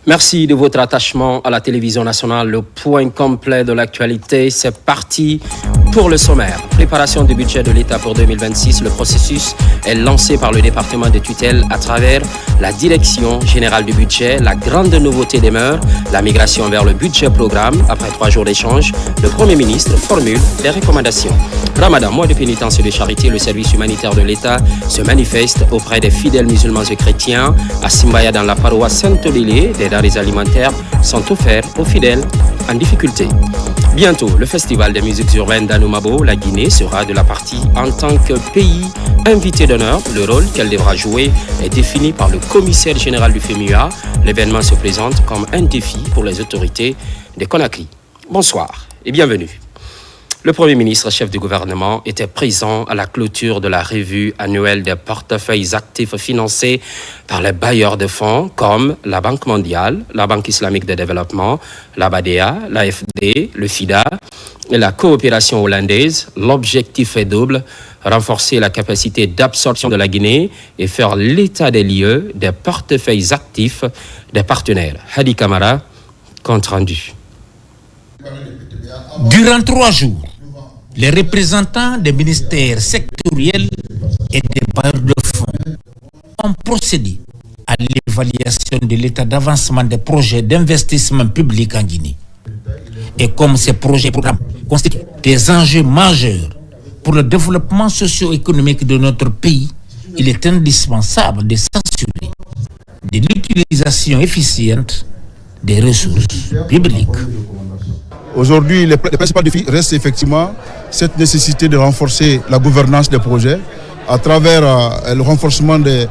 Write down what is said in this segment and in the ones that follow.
Merci de votre attachement à la télévision nationale. Le point complet de l'actualité, c'est parti pour le sommaire. Préparation du budget de l'État pour 2026. Le processus est lancé par le département de tutelle à travers la direction générale du budget. La grande nouveauté demeure la migration vers le budget programme. Après 3 jours d'échange, le Premier ministre formule des recommandations. Ramadan, mois de pénitence et de charité, le service humanitaire de l'État se manifeste auprès des fidèles musulmans et chrétiens. À Simbaya, dans la paroisse Saint-Olilé, des denrées alimentaires sont offerts aux fidèles en difficulté. Bientôt, le festival des musiques urbaines d'Anoumabo, la Guinée, sera de la partie en tant que pays invité d'honneur. Le rôle qu'elle devra jouer est défini par le commissaire général du FEMUA. L'événement se présente comme un défi pour les autorités de Conakry. Bonsoir et bienvenue. Le Premier ministre, chef du gouvernement, était présent à la clôture de la revue annuelle des portefeuilles actifs financés par les bailleurs de fonds comme la Banque mondiale, la Banque islamique de développement, la BADEA, l'AFD, le FIDA et la coopération hollandaise. L'objectif est double, renforcer la capacité d'absorption de la Guinée et faire l'état des lieux des portefeuilles actifs des partenaires. Hadi Kamara, compte rendu. Durant 3 jours, les représentants des ministères sectoriels et des bailleurs de fonds ont procédé à l'évaluation de l'état d'avancement des projets d'investissement public en Guinée. Et comme ces projets et programmes constituent des enjeux majeurs pour le développement socio-économique de notre pays, il est indispensable de s'assurer de l'utilisation efficiente des ressources publiques. Aujourd'hui, le principal défi reste effectivement cette nécessité de renforcer la gouvernance des projets à travers le renforcement des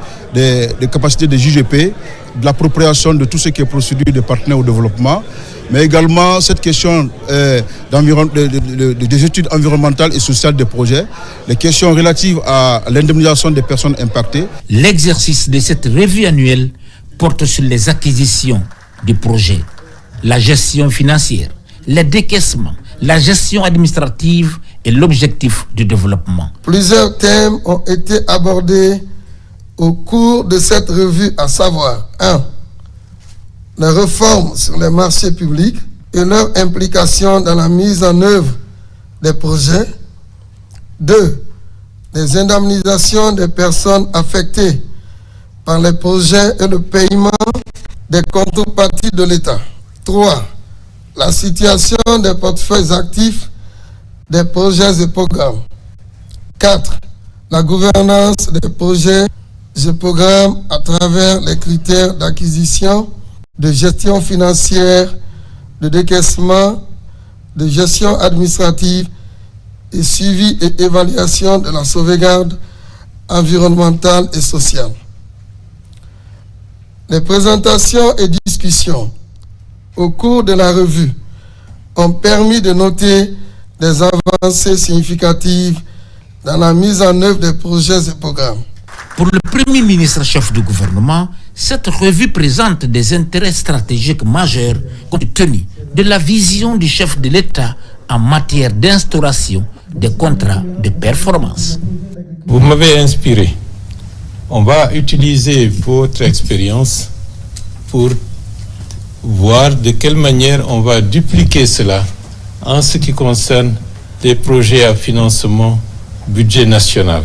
capacités des JGP, de l'appropriation de tout ce qui est procédure de partenaires au développement, mais également cette question des études environnementales et sociales des projets, les questions relatives à l'indemnisation des personnes impactées. L'exercice de cette revue annuelle porte sur les acquisitions du projet, la gestion financière, les décaissements, la gestion administrative et l'objectif du développement. Plusieurs thèmes ont été abordés au cours de cette revue, à savoir 1. Les réformes sur les marchés publics et leur implication dans la mise en œuvre des projets. 2. Les indemnisations des personnes affectées par les projets et le paiement des contreparties de l'État. 3. La situation des portefeuilles actifs des projets et programmes. 4. La gouvernance des projets et programmes à travers les critères d'acquisition, de gestion financière, de décaissement, de gestion administrative et suivi et évaluation de la sauvegarde environnementale et sociale. Les présentations et discussions au cours de la revue ont permis de noter des avancées significatives dans la mise en œuvre des projets et programmes. Pour le Premier ministre chef du gouvernement, cette revue présente des intérêts stratégiques majeurs compte tenu de la vision du chef de l'État en matière d'instauration des contrats de performance. Vous m'avez inspiré. On va utiliser votre expérience pour voir de quelle manière on va dupliquer cela en ce qui concerne les projets à financement budget national.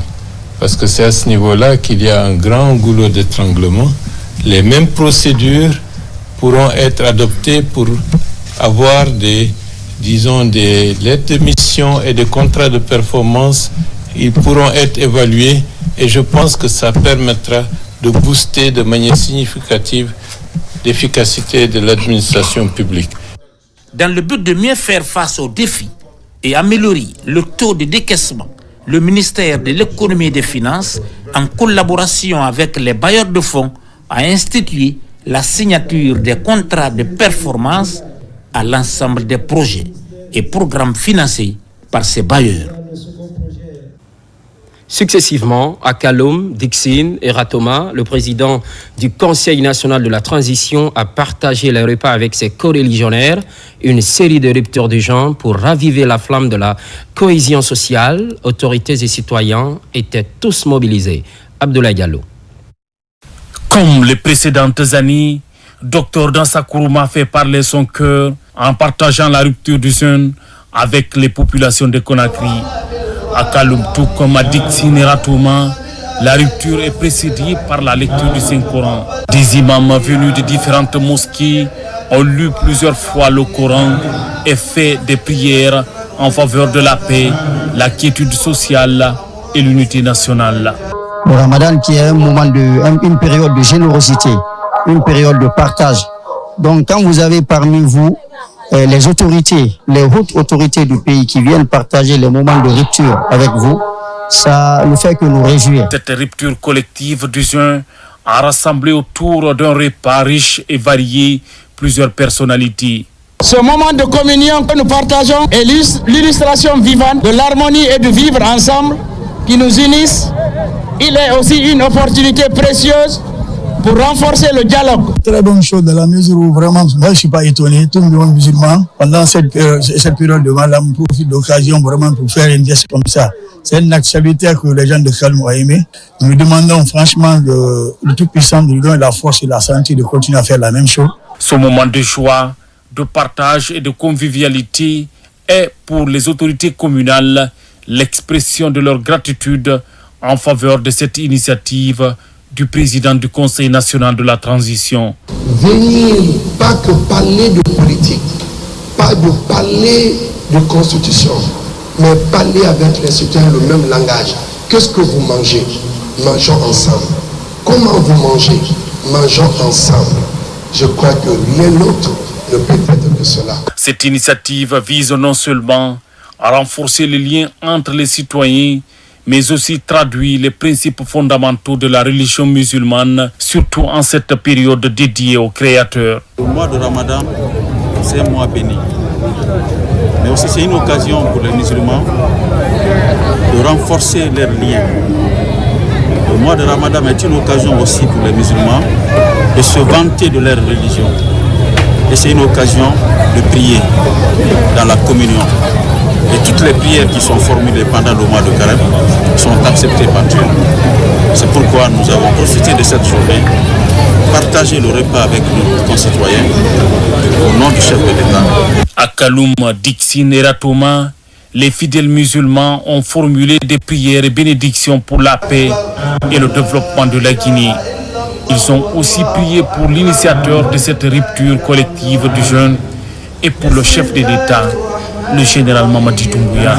Parce que c'est à ce niveau-là qu'il y a un grand goulot d'étranglement. Les mêmes procédures pourront être adoptées pour avoir des lettres de mission et des contrats de performance. Ils pourront être évalués et je pense que ça permettra de booster de manière significative l'efficacité de l'administration publique. Dans le but de mieux faire face aux défis et améliorer le taux de décaissement, le ministère de l'économie et des finances, en collaboration avec les bailleurs de fonds, a institué la signature des contrats de performance à l'ensemble des projets et programmes financés par ces bailleurs. Successivement, à Kaloum, Dixine et Ratoma, le président du Conseil national de la transition a partagé les repas avec ses coreligionnaires, une série de ruptures de genre pour raviver la flamme de la cohésion sociale. Autorités et citoyens étaient tous mobilisés. Abdoulaye Diallo. Comme les précédentes années, Dr Dansa Kourouma fait parler son cœur en partageant la rupture du jeûne avec les populations de Conakry. À Kaloum, tout comme à Dixine Ratouma, la rupture est précédée par la lecture du Saint-Coran. Des imams venus de différentes mosquées ont lu plusieurs fois le Coran et fait des prières en faveur de la paix, la quiétude sociale et l'unité nationale. Le Ramadan qui est une période de générosité, une période de partage. Donc quand vous avez parmi vous les autorités, les hautes autorités du pays qui viennent partager les moments de rupture avec vous, ça nous fait que nous réjouir. Cette rupture collective du jeûne a rassemblé autour d'un repas riche et varié plusieurs personnalités. Ce moment de communion que nous partageons est l'illustration vivante de l'harmonie et du vivre ensemble qui nous unissent. Il est aussi une opportunité précieuse pour renforcer le dialogue. Très bonne chose dans la mesure où vraiment, moi je ne suis pas étonné, tout le monde musulman, pendant cette période de mal, on profite de l'occasion vraiment pour faire un geste comme ça. C'est une activité que les gens de Kaloum ont aimé. Nous demandons franchement le Tout-Puissant de nous donner la force et la santé de continuer à faire la même chose. Ce moment de joie, de partage et de convivialité est pour les autorités communales l'expression de leur gratitude en faveur de cette initiative du président du Conseil national de la transition. Venir, pas que parler de politique, pas de parler de constitution, mais parler avec les citoyens le même langage. Qu'est-ce que vous mangez? Mangeons ensemble. Comment vous mangez? Mangeons ensemble. Je crois que rien d'autre ne peut être que cela. Cette initiative vise non seulement à renforcer les liens entre les citoyens, mais aussi traduit les principes fondamentaux de la religion musulmane, surtout en cette période dédiée au Créateur. Le mois de Ramadan, c'est un mois béni. Mais aussi c'est une occasion pour les musulmans de renforcer leurs liens. Le mois de Ramadan est une occasion aussi pour les musulmans de se vanter de leur religion. Et c'est une occasion de prier dans la communion. Et toutes les prières qui sont formulées pendant le mois de Carême sont acceptées par Dieu. C'est pourquoi nous avons profité de cette journée, partager le repas avec nos concitoyens au nom du chef de l'État. À Kaloum, Dixine et Ratouma, les fidèles musulmans ont formulé des prières et bénédictions pour la paix et le développement de la Guinée. Ils ont aussi prié pour l'initiateur de cette rupture collective du jeûne et pour le chef de l'État, le général Mamadi Doumbouya.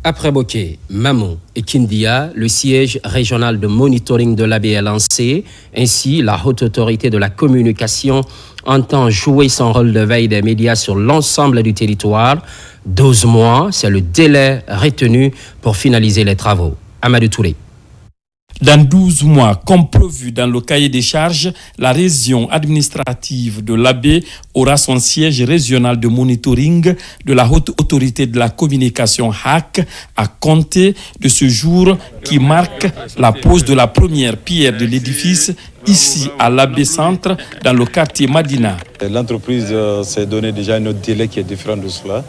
Après Boké, Mamou et Kindia, le siège régional de monitoring de l'AB est lancé. Ainsi, la haute autorité de la communication entend jouer son rôle de veille des médias sur l'ensemble du territoire. 12 mois, c'est le délai retenu pour finaliser les travaux. Amadou Touré. Dans 12 mois, comme prévu dans le cahier des charges, la région administrative de l'Abbé aura son siège régional de monitoring de la haute autorité de la communication HAC à compter de ce jour qui marque la pose de la première pierre de l'édifice ici à l'Abbé Centre dans le quartier Madina. L'entreprise s'est donné déjà un autre délai qui est différent de cela.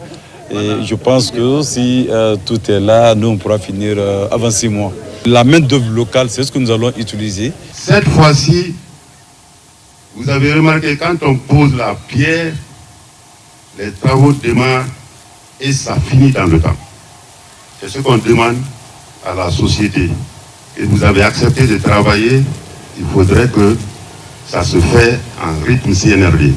Et je pense que si tout est là, nous on pourra finir avant 6 mois. La main-d'œuvre locale, c'est ce que nous allons utiliser. Cette fois-ci, vous avez remarqué, quand on pose la pierre, les travaux démarrent et ça finit dans le temps. C'est ce qu'on demande à la société. Et vous avez accepté de travailler, il faudrait que ça se fait en rythme CNRD.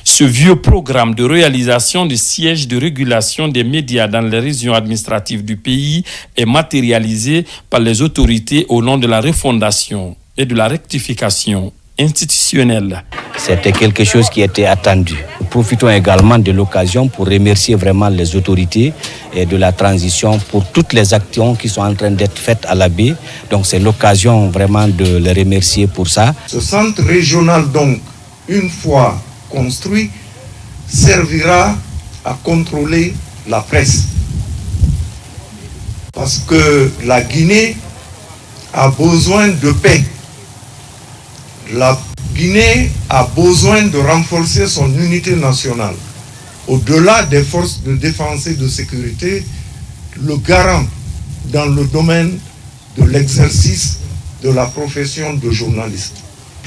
Ce vieux programme de réalisation du siège de régulation des médias dans les régions administratives du pays est matérialisé par les autorités au nom de la refondation et de la rectification institutionnelle. C'était quelque chose qui était attendu. Nous profitons également de l'occasion pour remercier vraiment les autorités de la transition pour toutes les actions qui sont en train d'être faites à l'Abbé. Donc c'est l'occasion vraiment de les remercier pour ça. Ce centre régional, donc, une fois construit, servira à contrôler la presse. Parce que la Guinée a besoin de paix. La Guinée a besoin de renforcer son unité nationale. Au-delà des forces de défense et de sécurité, le garant dans le domaine de l'exercice de la profession de journaliste.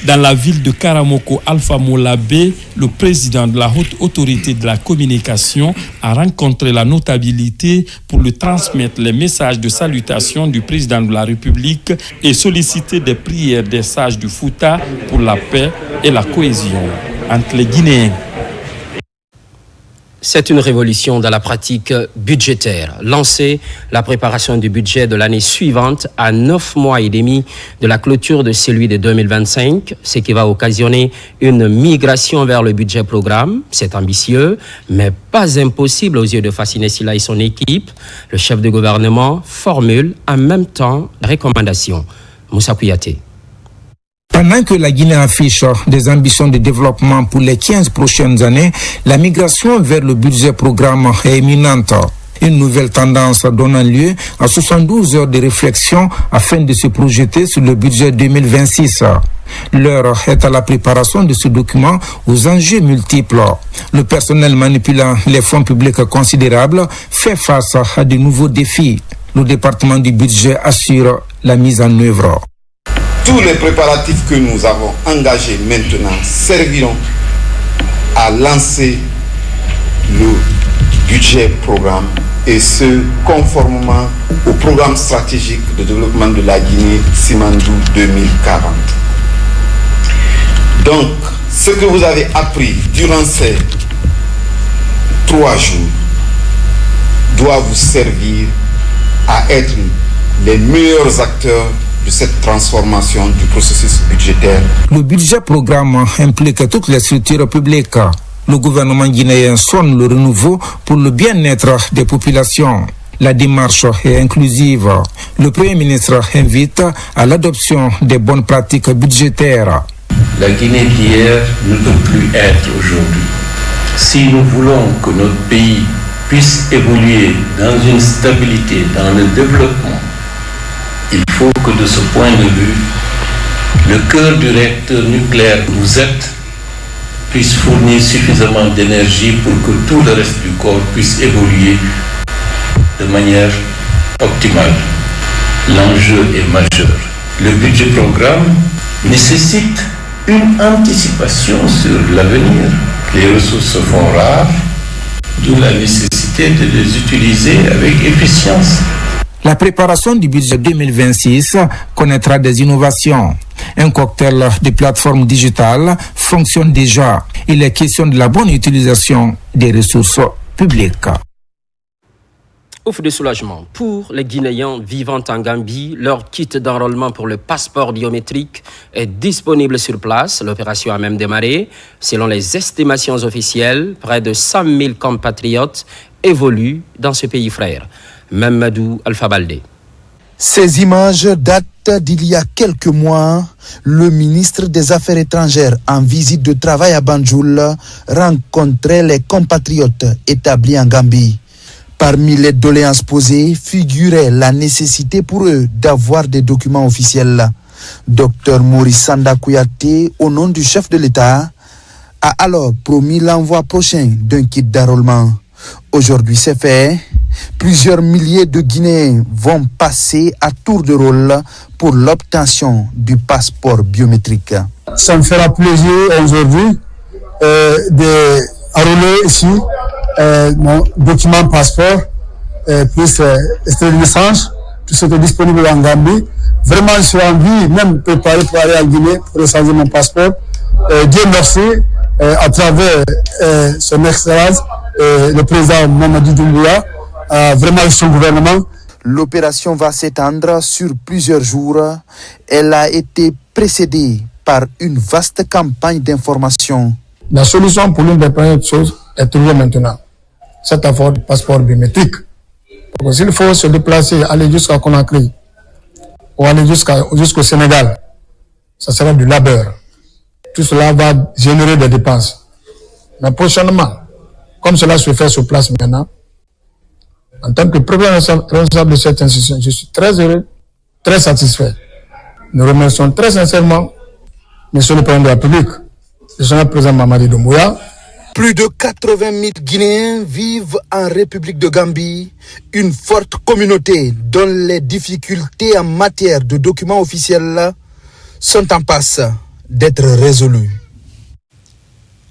Dans la ville de Karamoko, Alpha Molabé, le président de la haute autorité de la communication, a rencontré la notabilité pour lui transmettre les messages de salutation du président de la République et solliciter des prières des sages du Fouta pour la paix et la cohésion entre les Guinéens. C'est une révolution dans la pratique budgétaire. Lancer la préparation du budget de l'année suivante à 9 mois et demi de la clôture de celui de 2025, ce qui va occasionner une migration vers le budget programme. C'est ambitieux, mais pas impossible aux yeux de Fassine Sila et son équipe. Le chef de gouvernement formule en même temps la recommandation. Moussa Kouyaté. Pendant que la Guinée affiche des ambitions de développement pour les 15 prochaines années, la migration vers le budget programme est imminente. Une nouvelle tendance donne lieu à 72 heures de réflexion afin de se projeter sur le budget 2026. L'heure est à la préparation de ce document aux enjeux multiples. Le personnel manipulant les fonds publics considérables fait face à de nouveaux défis. Le département du budget assure la mise en œuvre. Tous les préparatifs que nous avons engagés maintenant serviront à lancer le budget programme et ce conformément au programme stratégique de développement de la Guinée Simandou 2040. Donc, ce que vous avez appris durant ces 3 jours doit vous servir à être les meilleurs acteurs de cette transformation du processus budgétaire. Le budget programme implique toutes les structures publiques. Le gouvernement guinéen sonne le renouveau pour le bien-être des populations. La démarche est inclusive. Le Premier ministre invite à l'adoption des bonnes pratiques budgétaires. La Guinée d'hier ne peut plus être aujourd'hui. Si nous voulons que notre pays puisse évoluer dans une stabilité, dans le développement, il faut que de ce point de vue, le cœur du réacteur nucléaire que vous êtes puisse fournir suffisamment d'énergie pour que tout le reste du corps puisse évoluer de manière optimale. L'enjeu est majeur. Le budget programme nécessite une anticipation sur l'avenir. Les ressources se font rares, d'où la nécessité de les utiliser avec efficience. La préparation du budget 2026 connaîtra des innovations. Un cocktail de plateformes digitales fonctionne déjà. Il est question de la bonne utilisation des ressources publiques. Ouf de soulagement. Pour les Guinéens vivant en Gambie, leur kit d'enrôlement pour le passeport biométrique est disponible sur place. L'opération a même démarré. Selon les estimations officielles, près de 100 000 compatriotes évoluent dans ce pays frère. Mamadou Alpha Baldé. Ces images datent d'il y a quelques mois. Le ministre des Affaires étrangères, en visite de travail à Banjul, rencontrait les compatriotes établis en Gambie. Parmi les doléances posées figurait la nécessité pour eux d'avoir des documents officiels. Dr Maurice Sanda Kouyaté, au nom du chef de l'État, a alors promis l'envoi prochain d'un kit d'enrôlement. Aujourd'hui, c'est fait. Plusieurs milliers de Guinéens vont passer à tour de rôle pour l'obtention du passeport biométrique. Ça me fera plaisir aujourd'hui d'enrôler ici mon document passeport, plus extrait de naissance, tout ce qui est disponible en Gambie. Vraiment, je suis en vie, même préparé pour aller en Guinée pour changer mon passeport. Dieu merci, à travers son excellence, le président Mamadou Doumbouya, vraiment son gouvernement. L'opération va s'étendre sur plusieurs jours. Elle a été précédée par une vaste campagne d'information. La solution pour l'une des premières choses est trouvée maintenant. Cette affaire du passeport biométrique. Donc, s'il faut se déplacer, aller jusqu'à Conakry ou aller jusqu'au Sénégal, ça sera du labeur. Tout cela va générer des dépenses. Mais prochainement, comme cela se fait sur place maintenant, en tant que premier responsable de cette institution, je suis très heureux, très satisfait. Nous remercions très sincèrement M. le Président de la République, le président Mamadi Doumbouya. Plus de 80 000 Guinéens vivent en République de Gambie, une forte communauté dont les difficultés en matière de documents officiels sont en passe d'être résolue.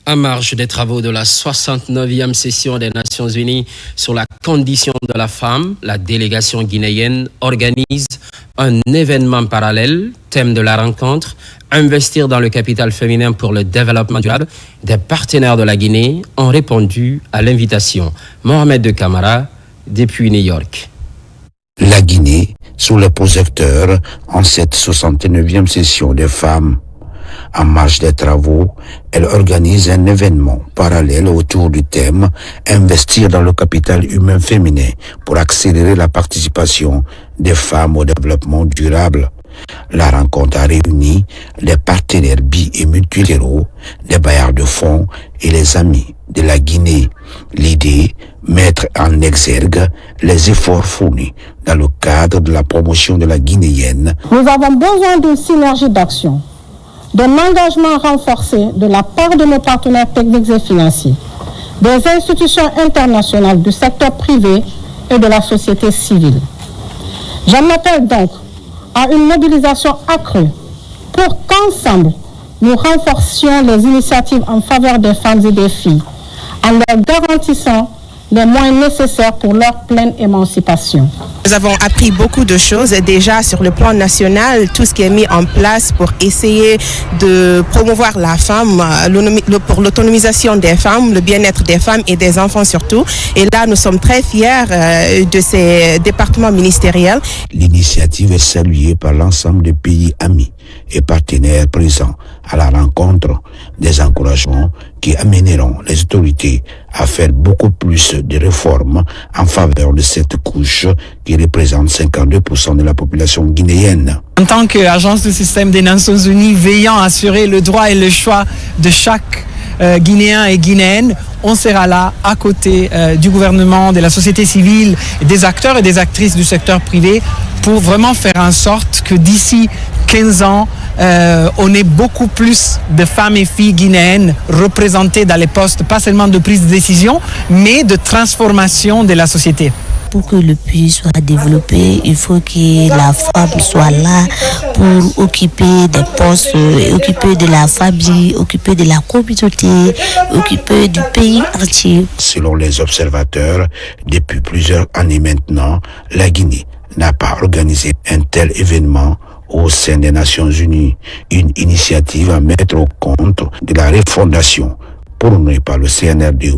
En marge des travaux de la 69e session des Nations Unies sur la condition de la femme, la délégation guinéenne organise un événement parallèle, thème de la rencontre, investir dans le capital féminin pour le développement durable. Des partenaires de la Guinée ont répondu à l'invitation. Mohamed de Camara, depuis New York. La Guinée, sous le projecteur, en cette 69e session des femmes. En marge des travaux, elle organise un événement parallèle autour du thème « Investir dans le capital humain féminin pour accélérer la participation des femmes au développement durable ». La rencontre a réuni les partenaires bi- et multilatéraux, les bailleurs de fonds et les amis de la Guinée. L'idée, mettre en exergue les efforts fournis dans le cadre de la promotion de la guinéenne. Nous avons besoin d'une synergie d'action, d'un engagement renforcé de la part de nos partenaires techniques et financiers, des institutions internationales du secteur privé et de la société civile. J'en appelle donc à une mobilisation accrue pour qu'ensemble, nous renforcions les initiatives en faveur des femmes et des filles, en leur garantissant les moyens nécessaires pour leur pleine émancipation. Nous avons appris beaucoup de choses déjà sur le plan national, tout ce qui est mis en place pour essayer de promouvoir la femme, pour l'autonomisation des femmes, le bien-être des femmes et des enfants surtout. Et là, nous sommes très fiers de ces départements ministériels. L'initiative est saluée par l'ensemble des pays amis et partenaires présents à la rencontre, des encouragements qui amèneront les autorités à faire beaucoup plus de réformes en faveur de cette couche qui représente 52% de la population guinéenne. En tant qu'agence du système des Nations Unies veillant à assurer le droit et le choix de chaque Guinéen et Guinéenne, on sera là à côté du gouvernement, de la société civile, des acteurs et des actrices du secteur privé pour vraiment faire en sorte que d'ici 15 ans, on ait beaucoup plus de femmes et filles guinéennes représentées dans les postes, pas seulement de prise de décision, mais de transformation de la société. Pour que le pays soit développé, il faut que la femme soit là pour occuper des postes, occuper de la famille, occuper de la communauté, occuper du pays entier. Selon les observateurs, depuis plusieurs années maintenant, la Guinée n'a pas organisé un tel événement au sein des Nations Unies, une initiative à mettre au compte de la refondation prônée par le CNRD.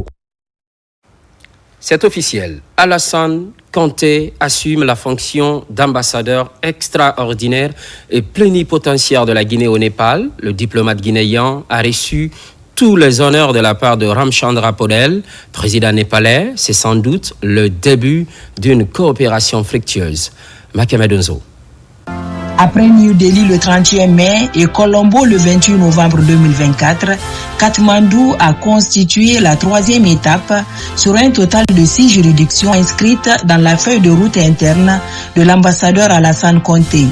C'est officiel. Alassane Conté assume la fonction d'ambassadeur extraordinaire et plénipotentiaire de la Guinée au Népal. Le diplomate guinéen a reçu tous les honneurs de la part de Ramchandra Podel, président népalais. C'est sans doute le début d'une coopération fructueuse. Makemed Nzo. Après New Delhi le 31 mai et Colombo le 28 novembre 2024, Katmandou a constitué la troisième étape sur un total de 6 juridictions inscrites dans la feuille de route interne de l'ambassadeur Alassane Conté.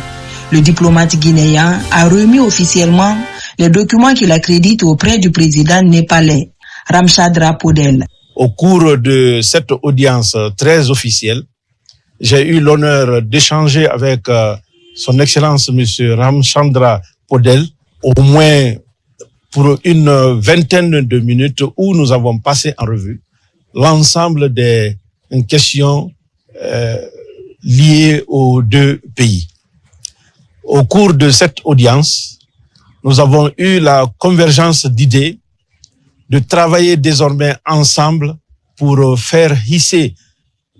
Le diplomate guinéen a remis officiellement les documents qu'il accrédite auprès du président népalais, Ramchandra Podel. Au cours de cette audience très officielle, j'ai eu l'honneur d'échanger avec Son Excellence M. Ramchandra Podel, au moins pour une vingtaine de minutes où nous avons passé en revue l'ensemble des questions liées aux deux pays. Au cours de cette audience, nous avons eu la convergence d'idées de travailler désormais ensemble pour faire hisser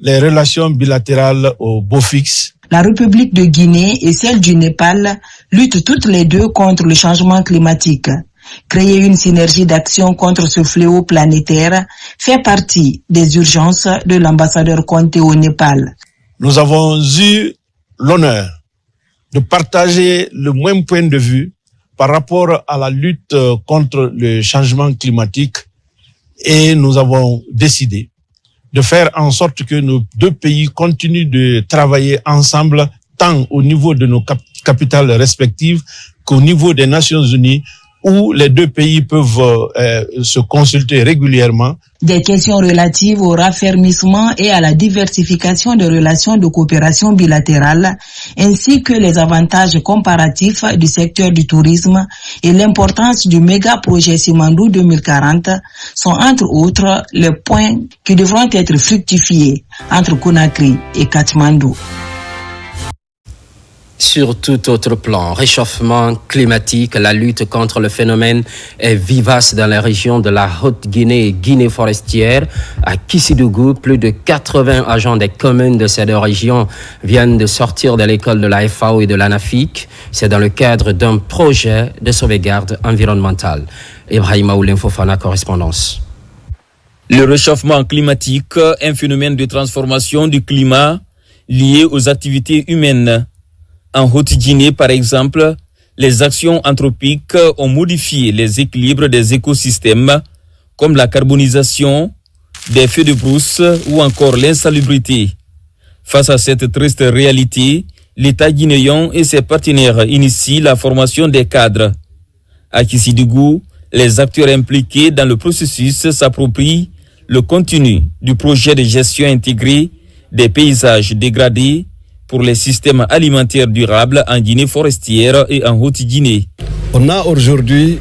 les relations bilatérales au beau fixe. La République de Guinée et celle du Népal luttent toutes les deux contre le changement climatique. Créer une synergie d'action contre ce fléau planétaire fait partie des urgences de l'ambassadeur Conté au Népal. Nous avons eu l'honneur de partager le même point de vue par rapport à la lutte contre le changement climatique et nous avons décidé de faire en sorte que nos deux pays continuent de travailler ensemble, tant au niveau de nos capitales respectives qu'au niveau des Nations Unies, où les deux pays peuvent se consulter régulièrement. Des questions relatives au raffermissement et à la diversification des relations de coopération bilatérale, ainsi que les avantages comparatifs du secteur du tourisme et l'importance du méga-projet Simandou 2040 sont entre autres les points qui devront être fructifiés entre Conakry et Katmandou. Sur tout autre plan, réchauffement climatique, la lutte contre le phénomène est vivace dans la région de la Haute-Guinée et Guinée forestière. À Kissidougou, plus de 80 agents des communes de ces deux régions viennent de sortir de l'école de la FAO et de l'ANAFIC. C'est dans le cadre d'un projet de sauvegarde environnementale. Ibrahima Oulin Fofana, correspondance. Le réchauffement climatique, un phénomène de transformation du climat lié aux activités humaines. En Haute-Guinée, par exemple, les actions anthropiques ont modifié les équilibres des écosystèmes, comme la carbonisation, des feux de brousse ou encore l'insalubrité. Face à cette triste réalité, l'État guinéen et ses partenaires initient la formation des cadres. À Kissidougou, les acteurs impliqués dans le processus s'approprient le contenu du projet de gestion intégrée des paysages dégradés pour les systèmes alimentaires durables en Guinée forestière et en Haute-Guinée. On a aujourd'hui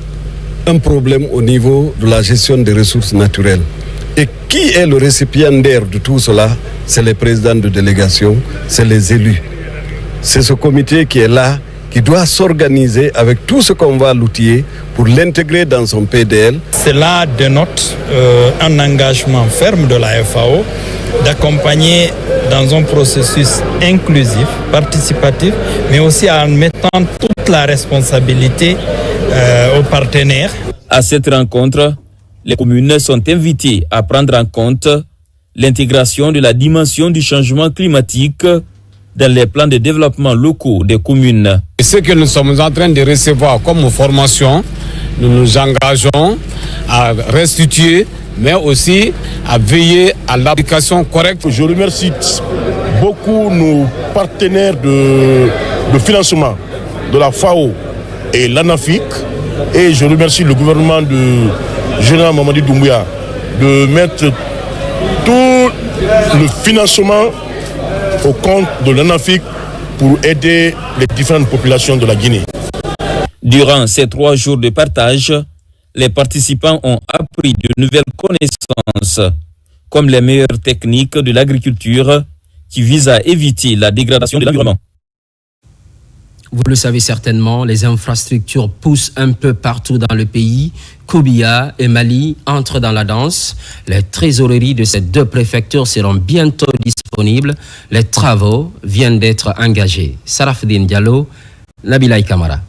un problème au niveau de la gestion des ressources naturelles. Et qui est le récipiendaire de tout cela? C'est les présidents de délégation, c'est les élus. C'est ce comité qui est là, qui doit s'organiser avec tout ce qu'on va l'outiller pour l'intégrer dans son PDL. Cela dénote un engagement ferme de la FAO d'accompagner dans un processus inclusif, participatif, mais aussi en mettant toute la responsabilité aux partenaires. À cette rencontre, les communes sont invitées à prendre en compte l'intégration de la dimension du changement climatique dans les plans de développement locaux des communes. Ce que nous sommes en train de recevoir comme formation, nous nous engageons à restituer, mais aussi à veiller à l'application correcte. Je remercie beaucoup nos partenaires de financement de la FAO et l'ANAFIC, et je remercie le gouvernement du général Mamadi Doumbouya de mettre tout le financement au compte de l'ANAFIC pour aider les différentes populations de la Guinée. Durant ces 3 jours de partage, les participants ont appris de nouvelles connaissances, comme les meilleures techniques de l'agriculture qui visent à éviter la dégradation de l'environnement. Vous le savez certainement, les infrastructures poussent un peu partout dans le pays. Kourbia et Mali entrent dans la danse. Les trésoreries de ces 2 préfectures seront bientôt disponibles. Les travaux viennent d'être engagés. Sarafdine Diallo, Nabila Kamara.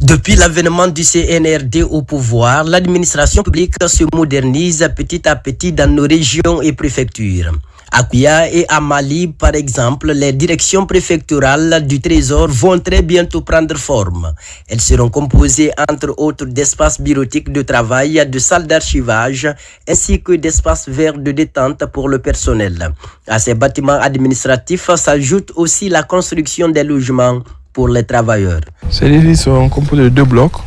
Depuis l'avènement du CNRD au pouvoir, l'administration publique se modernise petit à petit dans nos régions et préfectures. À Kouya et à Mali, par exemple, les directions préfectorales du Trésor vont très bientôt prendre forme. Elles seront composées entre autres d'espaces bureautiques de travail, de salles d'archivage, ainsi que d'espaces verts de détente pour le personnel. À ces bâtiments administratifs s'ajoute aussi la construction des logements pour les travailleurs. Ces lits sont composés de 2 blocs.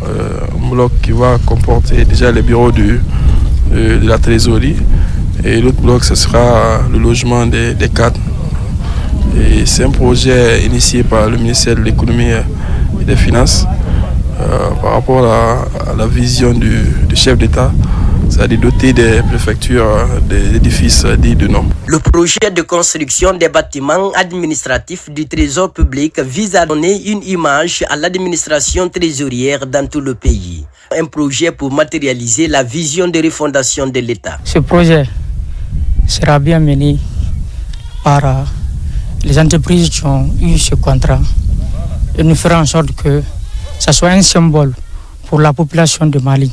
Un bloc qui va comporter déjà les bureaux de la trésorerie. Et l'autre bloc, ce sera le logement des cadres. Et c'est un projet initié par le ministère de l'économie et des finances par rapport à la vision du chef d'État, c'est-à-dire doter des préfectures des édifices dits de normes. Le projet de construction des bâtiments administratifs du Trésor public vise à donner une image à l'administration trésorière dans tout le pays. Un projet pour matérialiser la vision de refondation de l'État. Ce projet sera bien mené par les entreprises qui ont eu ce contrat et nous ferons en sorte que ça soit un symbole pour la population de Mali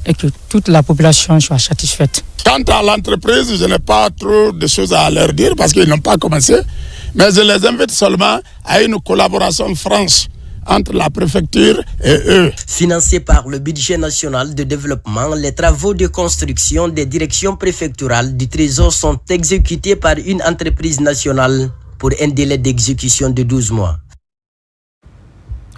et que toute la population soit satisfaite. Quant à l'entreprise, je n'ai pas trop de choses à leur dire parce qu'ils n'ont pas commencé, mais je les invite seulement à une collaboration franche entre la préfecture et eux. Financés par le budget national de développement, les travaux de construction des directions préfectorales du Trésor sont exécutés par une entreprise nationale pour un délai d'exécution de 12 mois.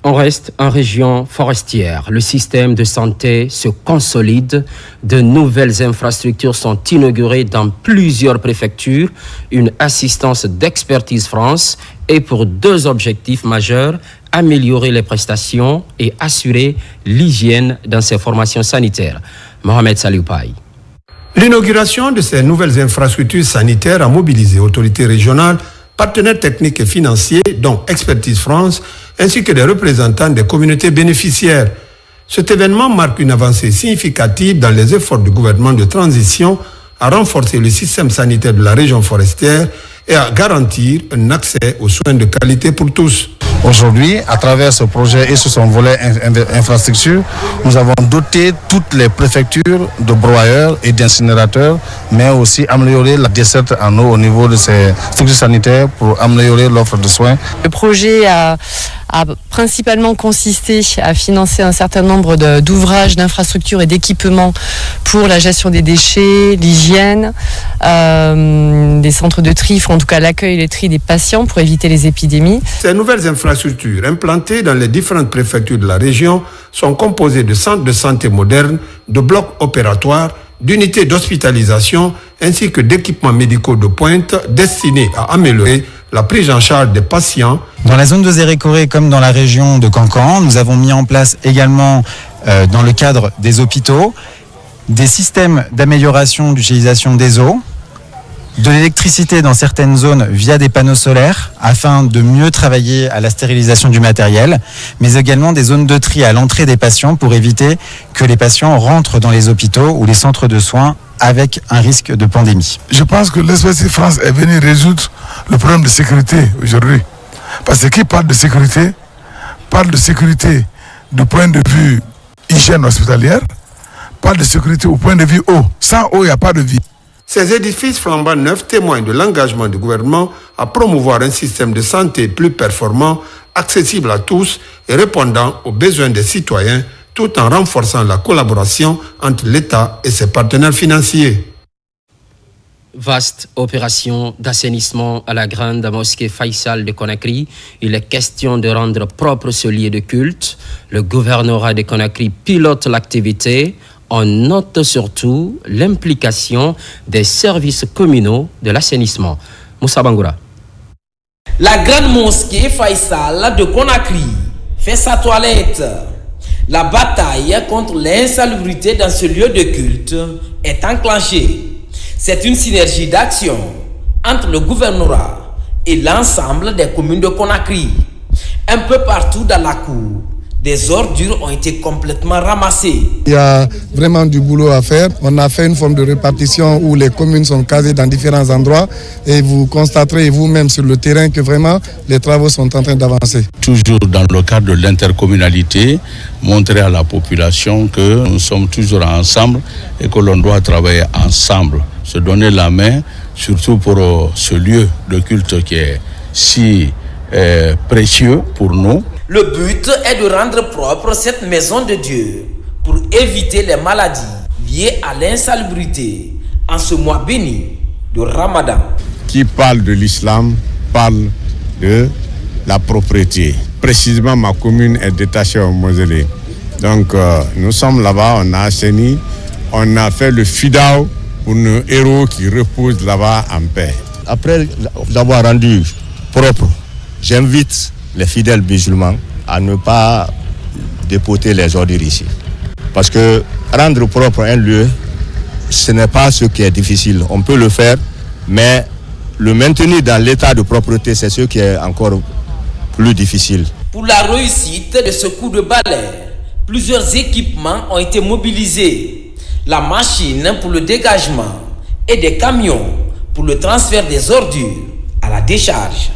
On reste en région forestière. Le système de santé se consolide. De nouvelles infrastructures sont inaugurées dans plusieurs préfectures. Une assistance d'Expertise France est pour 2 objectifs majeurs: améliorer les prestations et assurer l'hygiène dans ces formations sanitaires. Mohamed Salioupaï. L'inauguration de ces nouvelles infrastructures sanitaires a mobilisé autorités régionales, partenaires techniques et financiers, dont Expertise France, ainsi que des représentants des communautés bénéficiaires. Cet événement marque une avancée significative dans les efforts du gouvernement de transition à renforcer le système sanitaire de la région forestière et à garantir un accès aux soins de qualité pour tous. Aujourd'hui, à travers ce projet et sur son volet infrastructure, nous avons doté toutes les préfectures de broyeurs et d'incinérateurs, mais aussi amélioré la desserte en eau au niveau de ces structures sanitaires pour améliorer l'offre de soins. Le projet a principalement consisté à financer un certain nombre d'ouvrages, d'infrastructures et d'équipements pour la gestion des déchets, l'hygiène, des centres de tri, en tout cas l'accueil et le tri des patients pour éviter les épidémies. Ces nouvelles infrastructures implantées dans les différentes préfectures de la région sont composées de centres de santé modernes, de blocs opératoires, d'unités d'hospitalisation ainsi que d'équipements médicaux de pointe destinés à améliorer la prise en charge des patients. Dans la zone de Zérékoré comme dans la région de Cancan, nous avons mis en place également, dans le cadre des hôpitaux, des systèmes d'amélioration d'utilisation des eaux, de l'électricité dans certaines zones via des panneaux solaires afin de mieux travailler à la stérilisation du matériel, mais également des zones de tri à l'entrée des patients pour éviter que les patients rentrent dans les hôpitaux ou les centres de soins avec un risque de pandémie. Je pense que l'Expertise France est venue résoudre le problème de sécurité aujourd'hui. Parce que qui parle de sécurité du point de vue hygiène hospitalière, parle de sécurité au point de vue eau. Sans eau, il n'y a pas de vie. Ces édifices flambant neufs témoignent de l'engagement du gouvernement à promouvoir un système de santé plus performant, accessible à tous et répondant aux besoins des citoyens, tout en renforçant la collaboration entre l'État et ses partenaires financiers. Vaste opération d'assainissement à la grande mosquée Faisal de Conakry. Il est question de rendre propre ce lieu de culte. Le gouvernorat de Conakry pilote l'activité. On note surtout l'implication des services communaux de l'assainissement. Moussa Bangoura. La grande mosquée Faisal de Conakry fait sa toilette. La bataille contre l'insalubrité dans ce lieu de culte est enclenchée. C'est une synergie d'action entre le gouvernorat et l'ensemble des communes de Conakry. Un peu partout dans la cour, des ordures ont été complètement ramassées. Il y a vraiment du boulot à faire. On a fait une forme de répartition où les communes sont casées dans différents endroits et vous constaterez vous-même sur le terrain que vraiment les travaux sont en train d'avancer. Toujours dans le cadre de l'intercommunalité, montrer à la population que nous sommes toujours ensemble et que l'on doit travailler ensemble, se donner la main, surtout pour ce lieu de culte qui est si précieux pour nous. Le but est de rendre propre cette maison de Dieu pour éviter les maladies liées à l'insalubrité en ce mois béni de Ramadan. Qui parle de l'islam parle de la propriété. Précisément, ma commune est détachée au mausolée. Donc, nous sommes là-bas, on a assaini, on a fait le fidao pour nos héros qui reposent là-bas en paix. Après avoir rendu propre, j'invite les fidèles musulmans à ne pas dépoter les ordures ici. Parce que rendre propre un lieu, ce n'est pas ce qui est difficile. On peut le faire, mais le maintenir dans l'état de propreté, c'est ce qui est encore plus difficile. Pour la réussite de ce coup de balai, plusieurs équipements ont été mobilisés. La machine pour le dégagement et des camions pour le transfert des ordures à la décharge.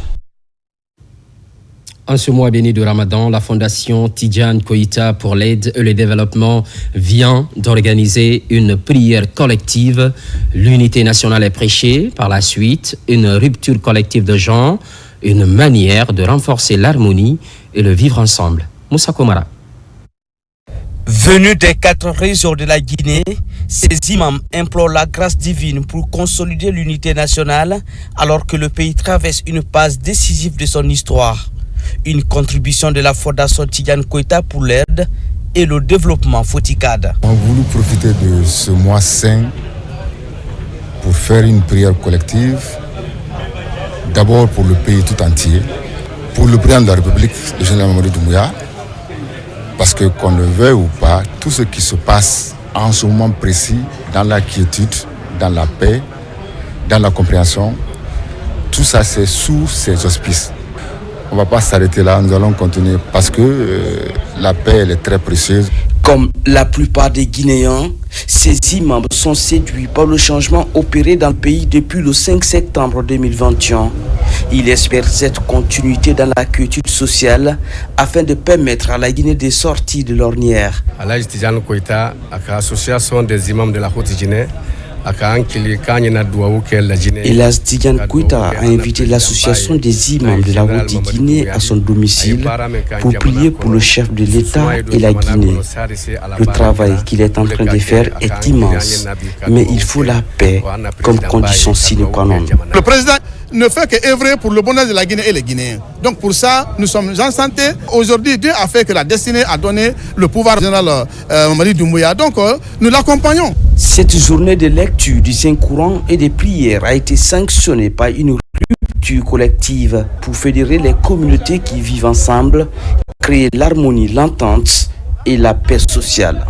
En ce mois béni de Ramadan, la Fondation Tidjane Koïta pour l'aide et le développement vient d'organiser une prière collective. L'unité nationale est prêchée. Par la suite, une rupture collective de genre, une manière de renforcer l'harmonie et le vivre ensemble. Moussa Komara. Venus des 4 régions de la Guinée, ces imams implorent la grâce divine pour consolider l'unité nationale alors que le pays traverse une phase décisive de son histoire. Une contribution de la Fondation Tidiane Koïta pour l'aide et le développement Foticad. On a voulu profiter de ce mois saint pour faire une prière collective, d'abord pour le pays tout entier, pour le président de la République, le général Mamadi Doumbouya, parce que qu'on le veuille ou pas, tout ce qui se passe en ce moment précis, dans la quiétude, dans la paix, dans la compréhension, tout ça c'est sous ses auspices. On ne va pas s'arrêter là, nous allons continuer parce que la paix elle est très précieuse. Comme la plupart des Guinéens, ces imams sont séduits par le changement opéré dans le pays depuis le 5 septembre 2021. Ils espèrent cette continuité dans la quiétude sociale afin de permettre à la Guinée de sortir de l'ornière. Alhaji Tidiane Koïta, l'association des imams de la Haute-Guinée, Elhadji Tidiane Koïta a invité l'association des imams de la Haute-Guinée à son domicile pour prier pour le chef de l'État et la Guinée. Le travail qu'il est en train de faire est immense, mais il faut la paix comme condition sine qua non. Le président ne fait qu'œuvrer pour le bonheur de la Guinée et les Guinéens. Donc pour ça, nous sommes en santé. Aujourd'hui, Dieu a fait que la destinée a donné le pouvoir général Mamadi Doumbouya. Donc nous l'accompagnons. Cette journée de lecture du Saint-Courant et de prières a été sanctionnée par une rupture collective pour fédérer les communautés qui vivent ensemble, créer l'harmonie, l'entente et la paix sociale.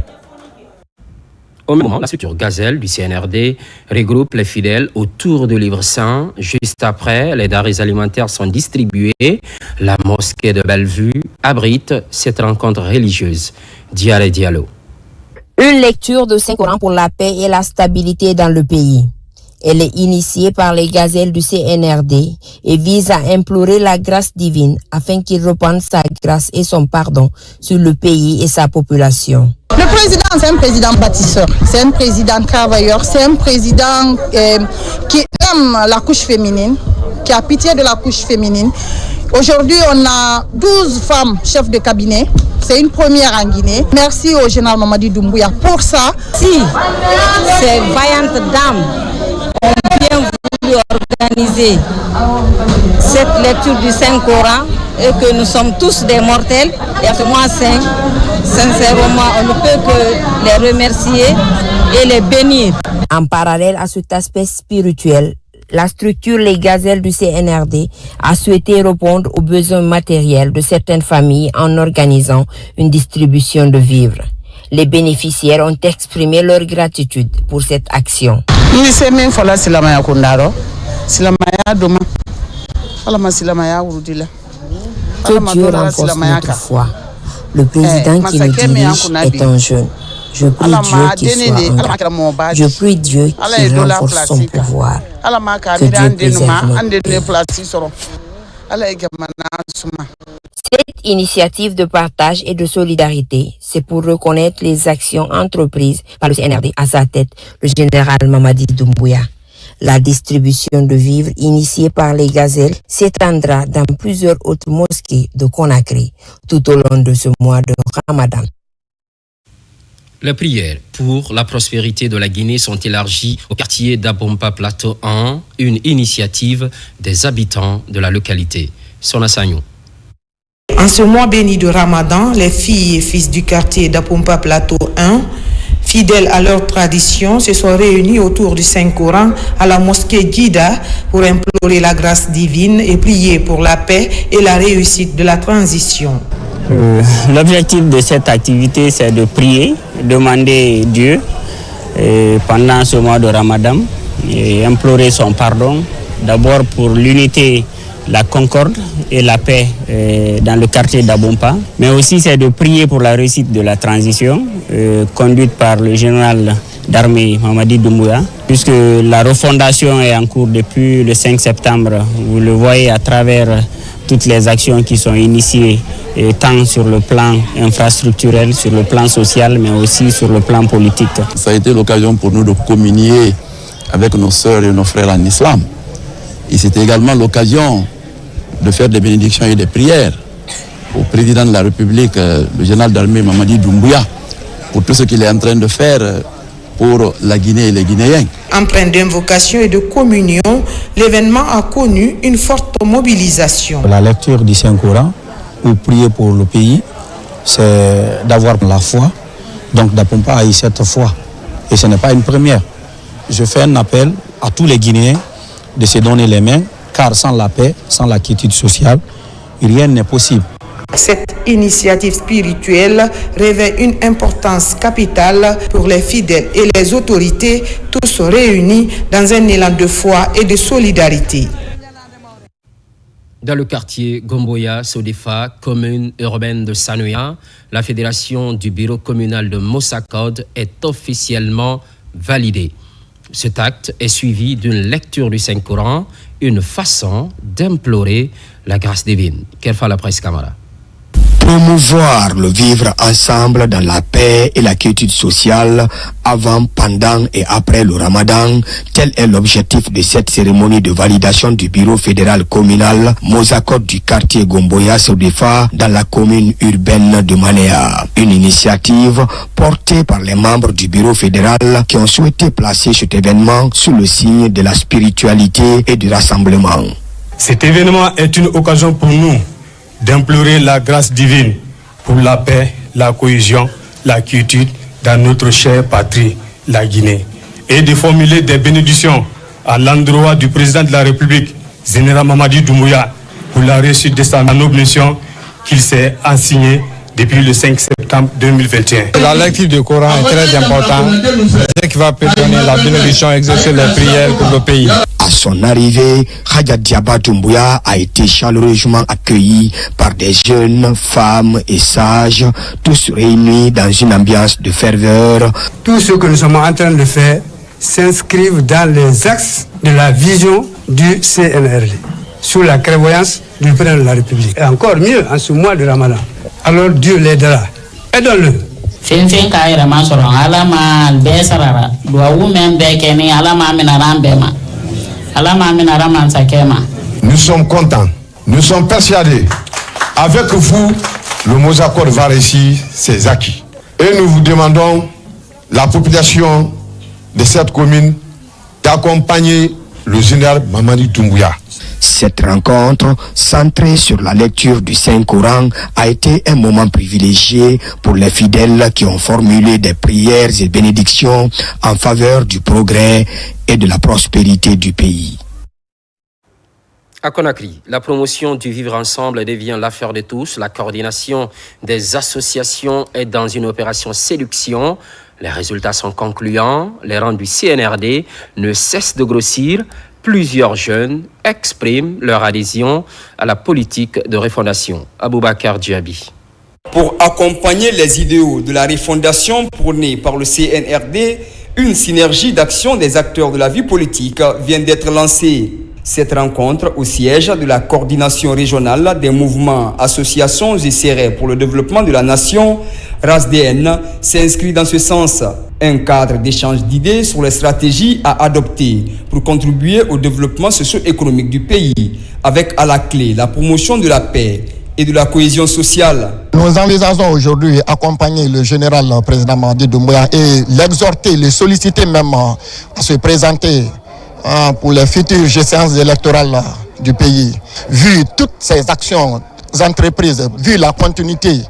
Au même moment, la structure Gazelle du CNRD regroupe les fidèles autour du livre saint. Juste après, les denrées alimentaires sont distribuées. La mosquée de Bellevue abrite cette rencontre religieuse. Diaré Diallo. Une lecture de Saint-Coran pour la paix et la stabilité dans le pays. Elle est initiée par les gazelles du CNRD et vise à implorer la grâce divine afin qu'il répande sa grâce et son pardon sur le pays et sa population. Le président, c'est un président bâtisseur, c'est un président travailleur, c'est un président qui aime la couche féminine, qui a pitié de la couche féminine. Aujourd'hui, on a 12 femmes chefs de cabinet. C'est une première en Guinée. Merci au général Mamadi Doumbouya pour ça. Si ces vaillantes dames ont bien voulu organiser cette lecture du Saint-Coran et que nous sommes tous des mortels, et à ce mois saint, sincèrement, on ne peut que les remercier et les bénir. En parallèle à cet aspect spirituel, la structure Les Gazelles du CNRD a souhaité répondre aux besoins matériels de certaines familles en organisant une distribution de vivres. Les bénéficiaires ont exprimé leur gratitude pour cette action. Que Dieu renforce notre foi. Le président qui nous dirige est un jeune. Je prie Dieu qu'il soit un grand. Je prie Dieu qu'il renforce son pouvoir. Que Dieu préserve notre pays. Cette initiative de partage et de solidarité, c'est pour reconnaître les actions entreprises par le CNRD à sa tête, le général Mamadi Doumbouya. La distribution de vivres initiée par les gazelles s'étendra dans plusieurs autres mosquées de Conakry tout au long de ce mois de Ramadan. Les prières pour la prospérité de la Guinée sont élargies au quartier d'Abompa Plateau 1, une initiative des habitants de la localité. Sona Sagnou. En ce mois béni de Ramadan, les filles et fils du quartier d'Abompa Plateau 1, fidèles à leur tradition, se sont réunis autour du Saint-Coran à la mosquée Djida pour implorer la grâce divine et prier pour la paix et la réussite de la transition. L'objectif de cette activité, c'est de prier, demander Dieu pendant ce mois de Ramadan et implorer son pardon, d'abord pour l'unité, la concorde et la paix dans le quartier d'Abompa, mais aussi c'est de prier pour la réussite de la transition conduite par le général d'armée Mamadi Doumbouya, puisque la refondation est en cours depuis le 5 septembre. Vous le voyez à travers toutes les actions qui sont initiées, tant sur le plan infrastructurel, sur le plan social, mais aussi sur le plan politique. Ça a été l'occasion pour nous de communier avec nos sœurs et nos frères en islam. Et c'était également l'occasion de faire des bénédictions et des prières au président de la République, le général d'armée Mamadi Doumbouya, pour tout ce qu'il est en train de faire pour la Guinée et les Guinéens. Empreint d'invocation et de communion, l'événement a connu une forte mobilisation. La lecture du Saint-Coran ou prier pour le pays, c'est d'avoir la foi. Donc Dapompa a eu cette foi. Et ce n'est pas une première. Je fais un appel à tous les Guinéens de se donner les mains, car sans la paix, sans la quiétude sociale, rien n'est possible. Cette initiative spirituelle revêt une importance capitale pour les fidèles et les autorités, tous réunis dans un élan de foi et de solidarité. Dans le quartier Gomboya, Sodefa, commune urbaine de Sanoya, la fédération du bureau communal de Mossakod est officiellement validée. Cet acte est suivi d'une lecture du Saint-Coran, une façon d'implorer la grâce divine. Kerfa la presse Camara. Promouvoir le vivre ensemble dans la paix et la quiétude sociale avant, pendant et après le Ramadan, tel est l'objectif de cette cérémonie de validation du bureau fédéral communal Mossakod du quartier Gomboya Sodefa dans la commune urbaine de Manéa. Une initiative portée par les membres du bureau fédéral qui ont souhaité placer cet événement sous le signe de la spiritualité et du rassemblement. Cet événement est une occasion pour nous d'implorer la grâce divine pour la paix, la cohésion, la quiétude dans notre chère patrie, la Guinée, et de formuler des bénédictions à l'endroit du président de la République, général Mamadi Doumbouya, pour la réussite de sa noble mission qu'il s'est assignée depuis le 5 septembre 2021. La lecture du Coran est très importante, c'est ce qui va donner la bénédiction et exercer les prières pour le pays. À son arrivée, Khadja Diaba Doumbouya a été chaleureusement accueilli par des jeunes, femmes et sages, tous réunis dans une ambiance de ferveur. Tout ce que nous sommes en train de faire s'inscrivent dans les axes de la vision du CNRD, sous la clairvoyance du président de la République. Et encore mieux, en ce mois de Ramadan. Alors Dieu l'aidera. Aidons-le. Nous sommes contents, nous sommes persuadés. Avec vous, le Mossakod va réussir ses acquis. Et nous vous demandons, la population de cette commune, d'accompagner le général Mamadi Doumbouya. Cette rencontre, centrée sur la lecture du Saint-Coran, a été un moment privilégié pour les fidèles qui ont formulé des prières et bénédictions en faveur du progrès et de la prospérité du pays. À Conakry, la promotion du vivre ensemble devient l'affaire de tous. La coordination des associations est dans une opération séduction. Les résultats sont concluants. Les rangs du CNRD ne cessent de grossir. Plusieurs jeunes expriment leur adhésion à la politique de refondation. Aboubakar Djabi. Pour accompagner les idéaux de la refondation prônée par le CNRD, une synergie d'action des acteurs de la vie politique vient d'être lancée. Cette rencontre au siège de la coordination régionale des mouvements, associations et serrés pour le développement de la nation, RASDN, s'inscrit dans ce sens. Un cadre d'échange d'idées sur les stratégies à adopter pour contribuer au développement socio-économique du pays, avec à la clé la promotion de la paix et de la cohésion sociale. Nous envisageons aujourd'hui accompagner le général président Mamadi Doumbouya et l'exhorter, le solliciter même à se présenter pour les futures séances électorales du pays. Vu toutes ces actions entreprises, vu la continuité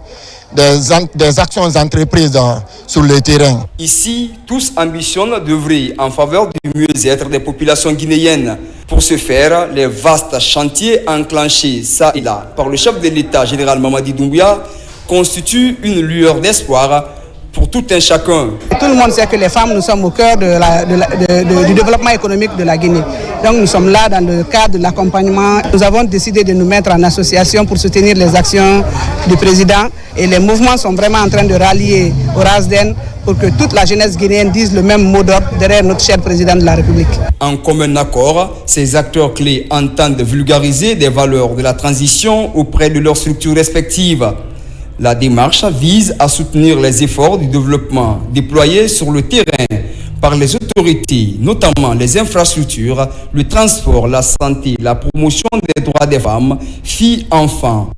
des actions entreprises sur le terrain. Ici, tous ambitionnent d'œuvrer en faveur du mieux-être des populations guinéennes. Pour ce faire, les vastes chantiers enclenchés ça et là par le chef de l'État, général Mamadi Doumbouya, constituent une lueur d'espoir pour tout un chacun. Tout le monde sait que les femmes, nous sommes au cœur du développement économique de la Guinée. Donc nous sommes là dans le cadre de l'accompagnement. Nous avons décidé de nous mettre en association pour soutenir les actions du président. Et les mouvements sont vraiment en train de rallier au RASDN pour que toute la jeunesse guinéenne dise le même mot d'ordre derrière notre cher président de la République. En commun accord, ces acteurs clés entendent vulgariser des valeurs de la transition auprès de leurs structures respectives. La démarche vise à soutenir les efforts du développement déployés sur le terrain par les autorités, notamment les infrastructures, le transport, la santé, la promotion des droits des femmes, filles, enfants.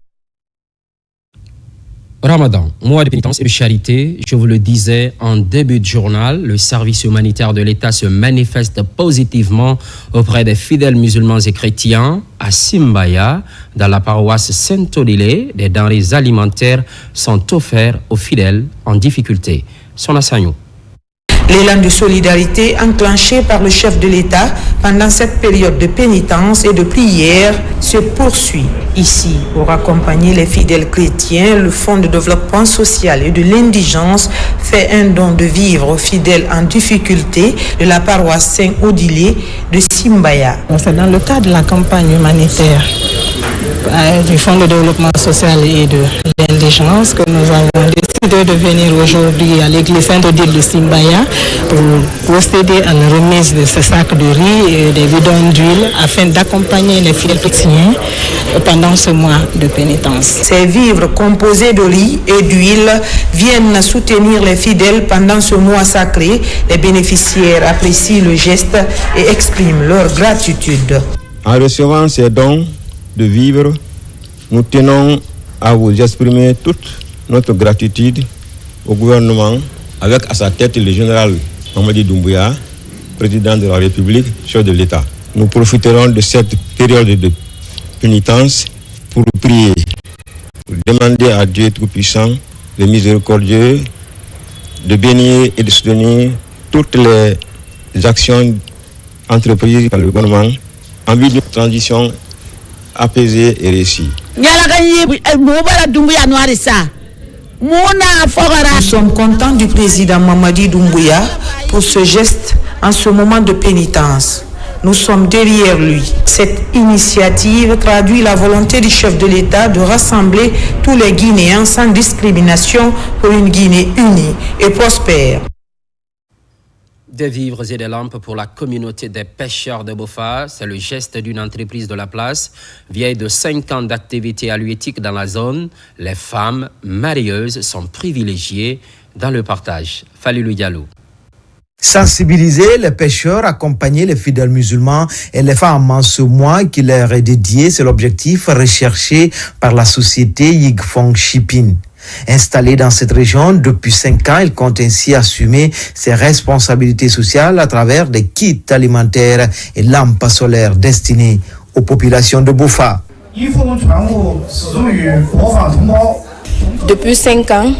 Ramadan, mois de pénitence et de charité, je vous le disais en début de journal, le service humanitaire de l'État se manifeste positivement auprès des fidèles musulmans et chrétiens. À Simbaya, dans la paroisse Saint-Odile, des denrées alimentaires sont offertes aux fidèles en difficulté. Son Assagnou. L'élan de solidarité enclenché par le chef de l'État pendant cette période de pénitence et de prière se poursuit. Ici, pour accompagner les fidèles chrétiens, le Fonds de développement social et de l'indigence fait un don de vivres aux fidèles en difficulté de la paroisse Saint-Odile de Simbaya. C'est dans le cadre de la campagne humanitaire du Fonds de développement social et de l'indigence que nous avons décidé de venir aujourd'hui à l'église Saint-Odile de Simbaya pour procéder à la remise de ces sacs de riz et des bidons d'huile afin d'accompagner les fidèles chrétiens pendant ce mois de pénitence. Ces vivres composés de riz et d'huile viennent soutenir les fidèles pendant ce mois sacré. Les bénéficiaires apprécient le geste et expriment leur gratitude. En recevant ces dons de vivres, nous tenons à vous exprimer toute notre gratitude au gouvernement, avec à sa tête le général Mamadi Doumbouya, président de la République, chef de l'État. Nous profiterons de cette période de pénitence pour prier, pour demander à Dieu Tout-Puissant, le miséricordieux, de bénir et de soutenir toutes les actions entreprises par le gouvernement en vue d'une transition apaisée et réussie. Nous sommes contents du président Mamadi Doumbouya pour ce geste en ce moment de pénitence. Nous sommes derrière lui. Cette initiative traduit la volonté du chef de l'État de rassembler tous les Guinéens sans discrimination pour une Guinée unie et prospère. Des vivres et des lampes pour la communauté des pêcheurs de Bofa, c'est le geste d'une entreprise de la place. Vieille de 5 ans d'activité halieutique dans la zone, les femmes marieuses sont privilégiées dans le partage. Falilou Diallo. Sensibiliser les pêcheurs, accompagner les fidèles musulmans et les femmes en ce mois qui leur est dédié, c'est l'objectif recherché par la société Yigfong Shipping. Installé dans cette région depuis 5 ans, il compte ainsi assumer ses responsabilités sociales à travers des kits alimentaires et lampes solaires destinées aux populations de Bofa. Depuis 5 ans,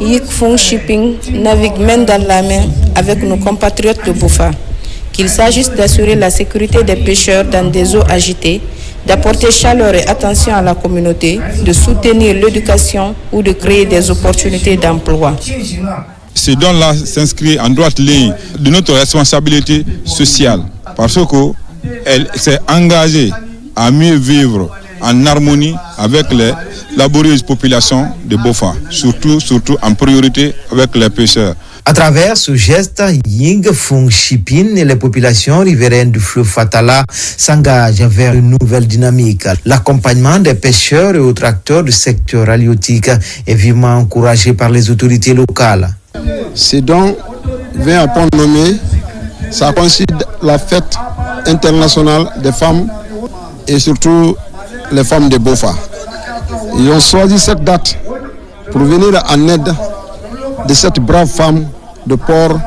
Yigfong Shipping navigue main dans la main avec nos compatriotes de Bofa. Qu'il s'agisse d'assurer la sécurité des pêcheurs dans des eaux agitées, d'apporter chaleur et attention à la communauté, de soutenir l'éducation ou de créer des opportunités d'emploi. Ce don-là s'inscrit en droite ligne de notre responsabilité sociale parce qu'elle s'est engagée à mieux vivre en harmonie avec les laborieuses populations de Bofa, surtout en priorité avec les pêcheurs. À travers ce geste, Yigfong Shipping et les populations riveraines du fleuve Fatala s'engagent vers une nouvelle dynamique. L'accompagnement des pêcheurs et autres acteurs du secteur halieutique est vivement encouragé par les autorités locales. Ce don vient à point nommé, ça coïncide la fête internationale des femmes et surtout les femmes de Bofa. Ils ont choisi cette date pour venir en aide de cette brave femme de port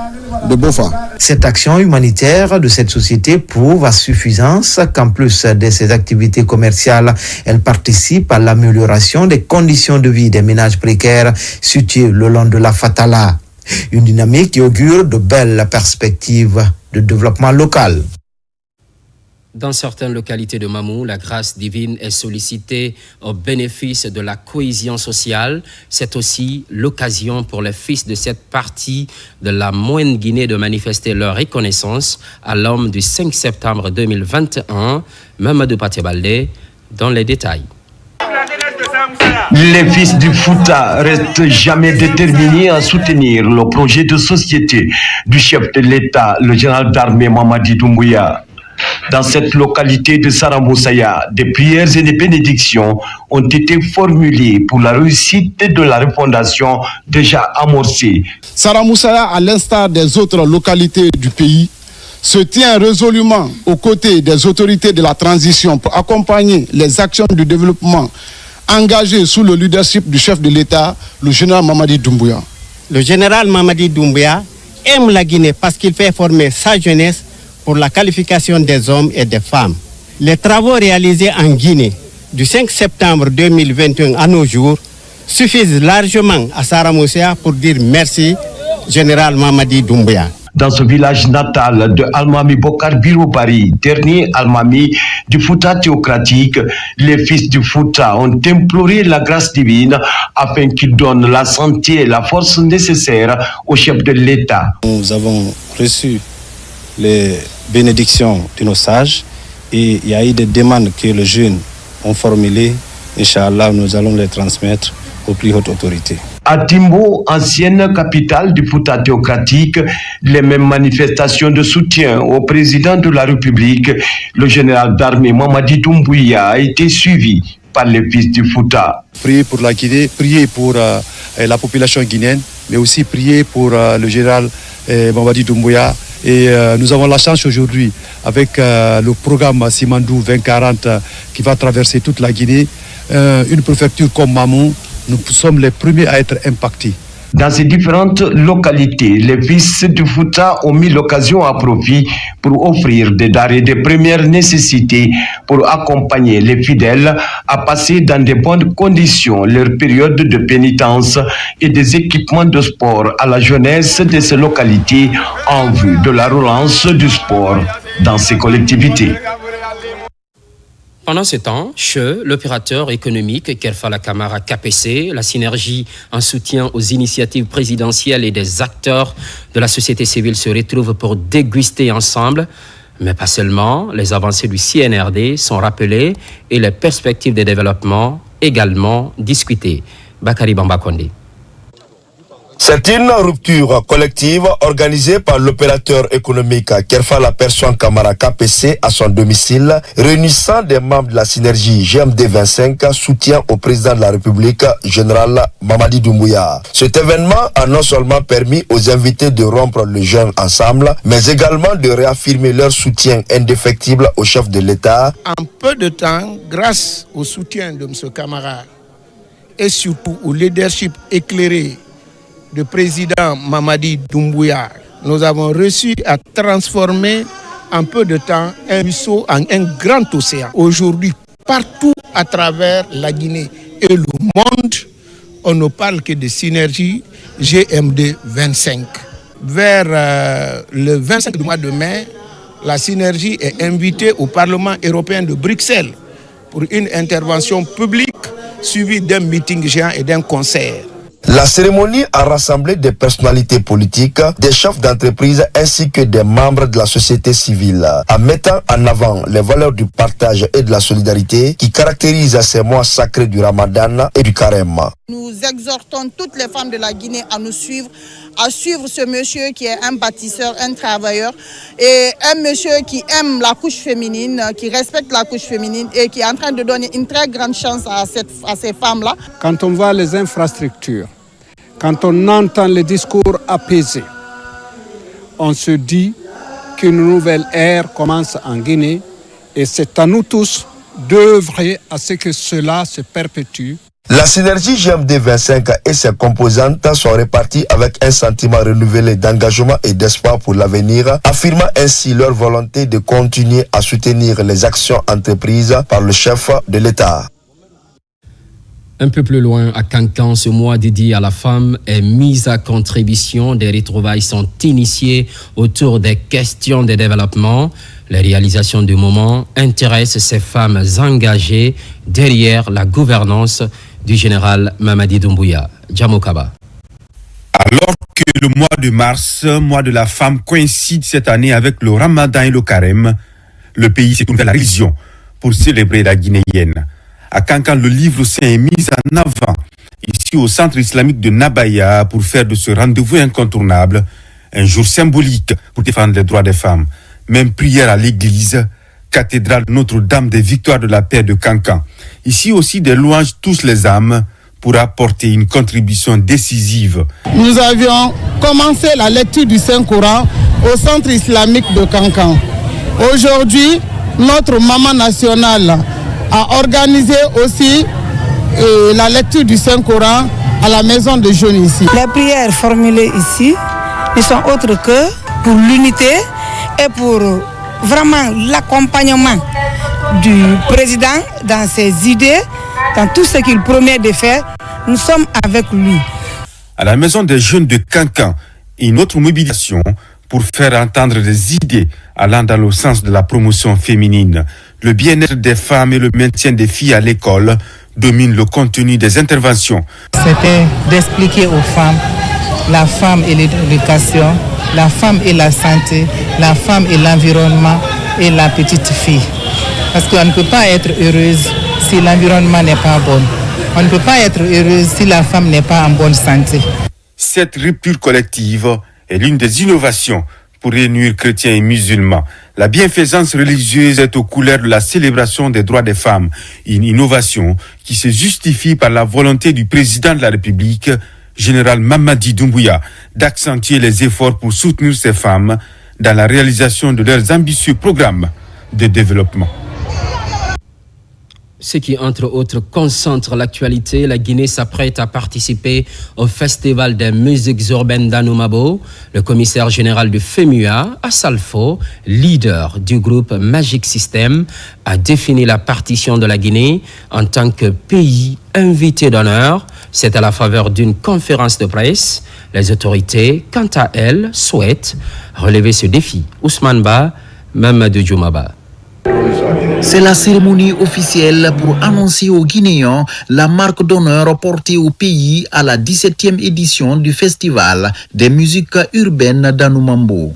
de Bofa. Cette action humanitaire de cette société prouve à suffisance qu'en plus de ses activités commerciales, elle participe à l'amélioration des conditions de vie des ménages précaires situés le long de la Fatala. Une dynamique qui augure de belles perspectives de développement local. Dans certaines localités de Mamou, la grâce divine est sollicitée au bénéfice de la cohésion sociale. C'est aussi l'occasion pour les fils de cette partie de la Moyenne Guinée de manifester leur reconnaissance à l'homme du 5 septembre 2021, Mamadou Patiebalde, dans les détails. Les fils du Fouta restent jamais déterminés à soutenir le projet de société du chef de l'État, le général d'armée Mamadi Doumbouya. Dans cette localité de Saramoussaya, des prières et des bénédictions ont été formulées pour la réussite de la refondation déjà amorcée. Saramoussaya, à l'instar des autres localités du pays, se tient résolument aux côtés des autorités de la transition pour accompagner les actions de développement engagé sous le leadership du chef de l'État, le général Mamadi Doumbouya. Le général Mamadi Doumbouya aime la Guinée parce qu'il fait former sa jeunesse pour la qualification des hommes et des femmes. Les travaux réalisés en Guinée du 5 septembre 2021 à nos jours suffisent largement à Saramoussa pour dire merci, général Mamadi Doumbouya. Dans ce village natal de Almami Bokar Birobari, dernier Almami du Fouta théocratique, les fils du Fouta ont imploré la grâce divine afin qu'il donne la santé et la force nécessaires au chef de l'État. Nous avons reçu les bénédictions de nos sages et il y a eu des demandes que les jeunes ont formulées. Inch'Allah, nous allons les transmettre aux plus hautes autorités. À Timbo, ancienne capitale du Fouta théocratique, les mêmes manifestations de soutien au président de la République, le général d'armée Mamadi Doumbouya, a été suivi par les fils du Fouta. Prier pour la Guinée, prier pour la population guinéenne, mais aussi prier pour le général Mamadi Doumbouya. Et nous avons la chance aujourd'hui, avec le programme Simandou 2040 qui va traverser toute la Guinée, une préfecture comme Mamou, nous sommes les premiers à être impactés. Dans ces différentes localités, les fils du Fouta ont mis l'occasion à profit pour offrir des denrées de première nécessité pour accompagner les fidèles à passer dans de bonnes conditions leur période de pénitence et des équipements de sport à la jeunesse de ces localités en vue de la relance du sport dans ces collectivités. Pendant ce temps, chez l'opérateur économique Kerfala Kamara KPC, la synergie en soutien aux initiatives présidentielles et des acteurs de la société civile se retrouve pour déguster ensemble. Mais pas seulement, les avancées du CNRD sont rappelées et les perspectives de développement également discutées. Bakari Bamba Kondé. C'est une rupture collective organisée par l'opérateur économique Kerfala Persoan Kamara KPC à son domicile, réunissant des membres de la synergie GMD 25, soutien au président de la République, général Mamadi Doumbouya. Cet événement a non seulement permis aux invités de rompre le jeûne ensemble, mais également de réaffirmer leur soutien indéfectible au chef de l'État. En peu de temps, grâce au soutien de M. Kamara et surtout au leadership éclairé du président Mamadi Doumbouya, nous avons réussi à transformer en peu de temps un ruisseau en un grand océan. Aujourd'hui, partout à travers la Guinée et le monde, on ne parle que de synergie GMD 25. Vers le 25 du mois de mai, la synergie est invitée au Parlement européen de Bruxelles pour une intervention publique suivie d'un meeting géant et d'un concert. La cérémonie a rassemblé des personnalités politiques, des chefs d'entreprise ainsi que des membres de la société civile, en mettant en avant les valeurs du partage et de la solidarité qui caractérisent ces mois sacrés du Ramadan et du Carême. Nous exhortons toutes les femmes de la Guinée à nous suivre, à suivre ce monsieur qui est un bâtisseur, un travailleur et un monsieur qui aime la couche féminine, qui respecte la couche féminine et qui est en train de donner une très grande chance à ces femmes-là. Quand on voit les infrastructures, quand on entend les discours apaisés, on se dit qu'une nouvelle ère commence en Guinée et c'est à nous tous d'œuvrer à ce que cela se perpétue. La synergie GMD 25 et ses composantes sont réparties avec un sentiment renouvelé d'engagement et d'espoir pour l'avenir, affirmant ainsi leur volonté de continuer à soutenir les actions entreprises par le chef de l'État. Un peu plus loin, à Kankan, ce mois dédié à la femme est mis à contribution. Des retrouvailles sont initiées autour des questions de développement. Les réalisations du moment intéressent ces femmes engagées derrière la gouvernance du général Mamadi Doumbouya. Djamokaba. Alors que le mois de mars, mois de la femme, coïncide cette année avec le Ramadan et le Carême, le pays s'est tourné vers la religion pour célébrer la guinéenne. À Kankan, le livre saint est mis en avant, ici au centre islamique de Nabaya, pour faire de ce rendez-vous incontournable un jour symbolique pour défendre les droits des femmes. Même prière à l'église, cathédrale Notre-Dame des Victoires de la Paix de Kankan. Ici aussi, des louanges touchent les âmes pour apporter une contribution décisive. Nous avions commencé la lecture du Saint-Coran au centre islamique de Kankan. Aujourd'hui, notre maman nationale a organisé aussi la lecture du Saint-Coran à la maison de jeunes ici. Les prières formulées ici ne sont autres que pour l'unité et pour vraiment l'accompagnement du président dans ses idées, dans tout ce qu'il promet de faire. Nous sommes avec lui. À la maison des jeunes de Cancan, une autre mobilisation pour faire entendre des idées allant dans le sens de la promotion féminine. Le bien-être des femmes et le maintien des filles à l'école dominent le contenu des interventions. C'était d'expliquer aux femmes la femme et l'éducation, la femme et la santé, la femme et l'environnement et la petite fille. Parce qu'on ne peut pas être heureuse si l'environnement n'est pas bon. On ne peut pas être heureuse si la femme n'est pas en bonne santé. Cette rupture collective est l'une des innovations pour réunir chrétiens et musulmans. La bienfaisance religieuse est aux couleurs de la célébration des droits des femmes. Une innovation qui se justifie par la volonté du président de la République, général Mamadi Doumbouya, d'accentuer les efforts pour soutenir ces femmes dans la réalisation de leurs ambitieux programmes de développement. Ce qui, entre autres, concentre l'actualité, la Guinée s'apprête à participer au Festival des musiques urbaines d'Anoumabo. Le commissaire général du FEMUA, Assalfo, leader du groupe Magic System, a défini la partition de la Guinée en tant que pays invité d'honneur. C'est à la faveur d'une conférence de presse. Les autorités, quant à elles, souhaitent relever ce défi. Ousmane Ba, Mamadou Djoumaba. C'est la cérémonie officielle pour annoncer aux Guinéens la marque d'honneur portée au pays à la 17e édition du Festival des musiques urbaines d'Anoumabo.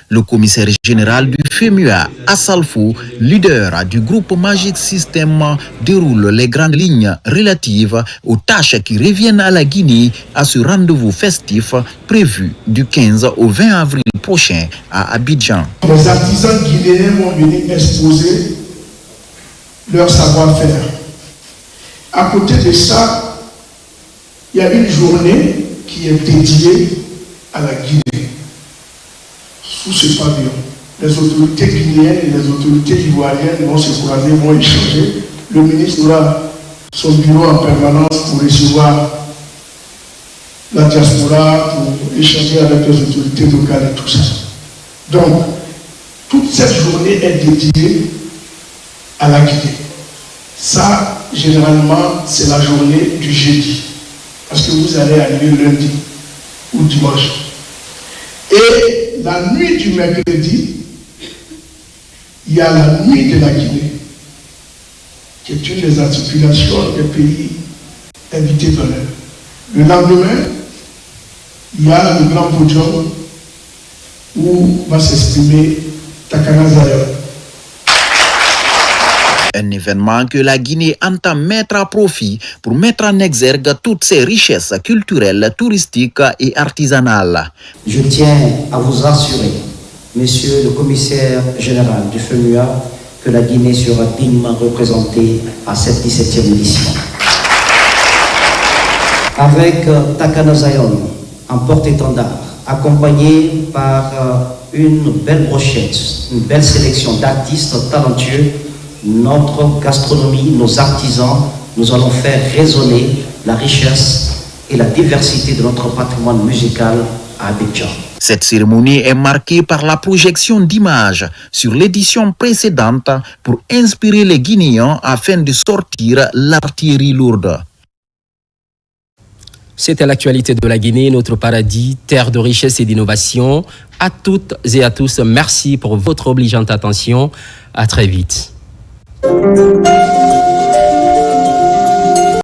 Le commissaire général du FEMUA, Assalfo, leader du groupe Magic System, déroule les grandes lignes relatives aux tâches qui reviennent à la Guinée à ce rendez-vous festif prévu du 15 au 20 avril prochain à Abidjan. Les artisans guinéens vont venir exposer leur savoir-faire. À côté de ça, il y a une journée qui est dédiée à la Guinée. Sous ce pavillon, les autorités guinéennes et les autorités ivoiriennes vont se croiser, vont échanger. Le ministre aura son bureau en permanence pour recevoir la diaspora, pour échanger avec les autorités locales et tout ça. Donc, toute cette journée est dédiée à la Guinée. Ça, généralement, c'est la journée du jeudi. Parce que vous allez arriver lundi ou dimanche. Et la nuit du mercredi, il y a la nuit de la Guinée, qui est une des articulations des pays invités d'honneur. Le lendemain, il y a le grand podium où va s'exprimer Takana Zayon. Un événement que la Guinée entend mettre à profit pour mettre en exergue toutes ses richesses culturelles, touristiques et artisanales. Je tiens à vous rassurer, Monsieur le commissaire général du FEMUA, que la Guinée sera dignement représentée à cette 17e édition. Avec Takana Zayon en porte-étendard, accompagné par une belle brochette, une belle sélection d'artistes talentueux, notre gastronomie, nos artisans, nous allons faire résonner la richesse et la diversité de notre patrimoine musical à Abidjan. Cette cérémonie est marquée par la projection d'images sur l'édition précédente pour inspirer les Guinéens afin de sortir l'artillerie lourde. C'était l'actualité de la Guinée, notre paradis, terre de richesse et d'innovation. À toutes et à tous, merci pour votre obligeante attention. À très vite.